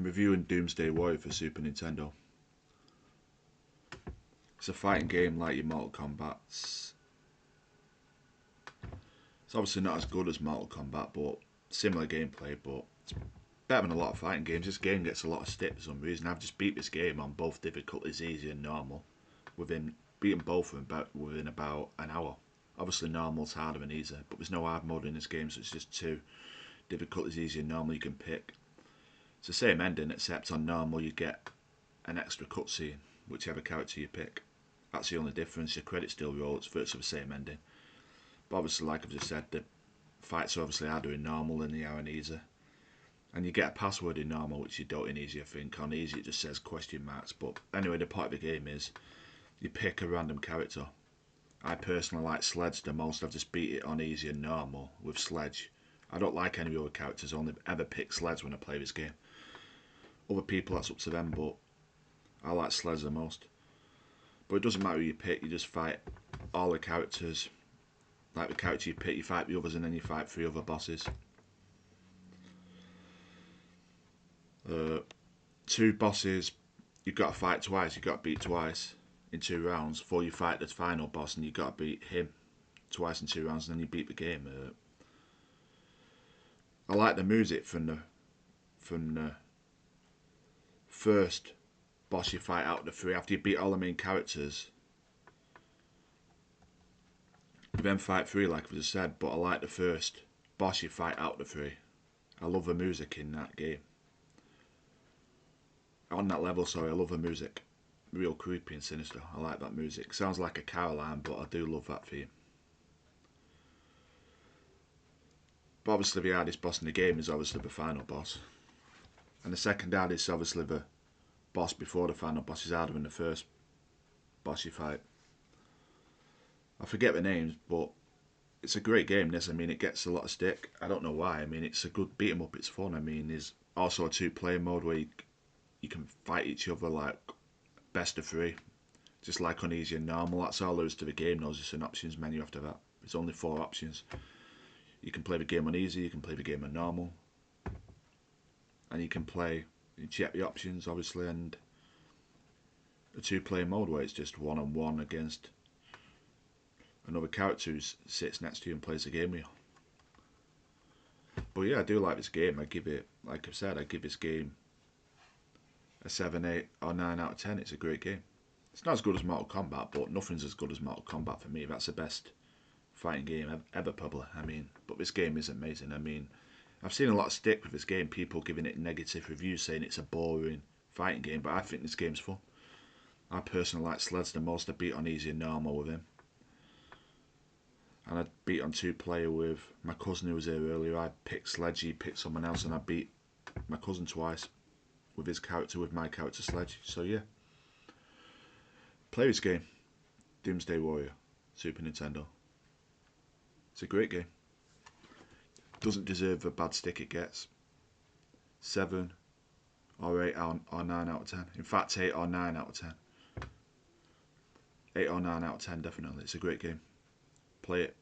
I'm reviewing Doomsday Warrior for Super Nintendo. It's a fighting game like your Mortal Kombat's. It's obviously not as good as Mortal Kombat, but similar gameplay, but it's better than a lot of fighting games. This game gets a lot of stick for some reason. I've just beat this game on both difficulties, easy and normal, beating both of them within about an hour. Obviously normal's harder than easy, but there's no hard mode in this game, so it's just two difficulties, easy and normal you can pick. It's the same ending, except on normal you get an extra cutscene, whichever character you pick. That's the only difference. Your credits still roll, it's virtually the same ending. But obviously, like I've just said, the fights are obviously harder in normal than they are in easy. And you get a password in normal, which you don't in easy, I think. On easy it just says question marks. But anyway, the point of the game is you pick a random character. I personally like Sledge the most. I've just beat it on easy and normal with Sledge. I don't like any other characters. I only ever pick Sledge when I play this game. Other people, that's up to them, but I like Sledge the most. But it doesn't matter who you pick, you just fight all the characters. Like the character you pick, you fight the others and then you fight 3 other bosses. 2 bosses, you've got to fight twice, you've got to beat twice in 2 rounds before you fight the final boss, and you've got to beat him twice in 2 rounds and then you beat the game. I like the music from the first boss you fight out of the 3. After you beat all the main characters, you then fight 3 like I just said, but I like the first boss you fight out of the 3. I love the music in that game. On that level, sorry, I love the music. Real creepy and sinister. I like that music. Sounds like a car alarm, but I do love that theme. But obviously the hardest boss in the game is obviously the final boss. And the second hardest, obviously the boss before the final boss, is harder than the first boss you fight. I forget the names, but it's a great game, this. I mean, it gets a lot of stick. I don't know why. I mean, it's a good beat 'em up, it's fun. I mean, there's also a 2-player mode where you can fight each other like best of 3. Just like on easy and normal. That's all there is to the game. There's just an options menu after that. There's only 4 options. You can play the game on easy, you can play the game on normal. And you check the options, obviously, and a 2-player mode where it's just one-on-one against another character who sits next to you and plays the game with you. But yeah, I do like this game. I give it, like I've said, I give this game a 7, 8 or 9 out of 10. It's a great game. It's not as good as Mortal Kombat, but nothing's as good as Mortal Kombat for me. That's the best fighting game ever probably. I mean, but this game is amazing. I mean, I've seen a lot of stick with this game, people giving it negative reviews saying it's a boring fighting game, but I think this game's fun. I personally like Sledge the most. I beat on easy and normal with him. And I beat on 2-player with my cousin who was here earlier. I picked Sledge, he picked someone else, and I beat my cousin twice with his character, with my character Sledge. So yeah. Play this game. Doomsday Warrior. Super Nintendo. It's a great game. Doesn't deserve the bad stick it gets. 7 or 8 or 9 out of 10. In fact, 8 or 9 out of 10. 8 or 9 out of 10 definitely. It's a great game. Play it.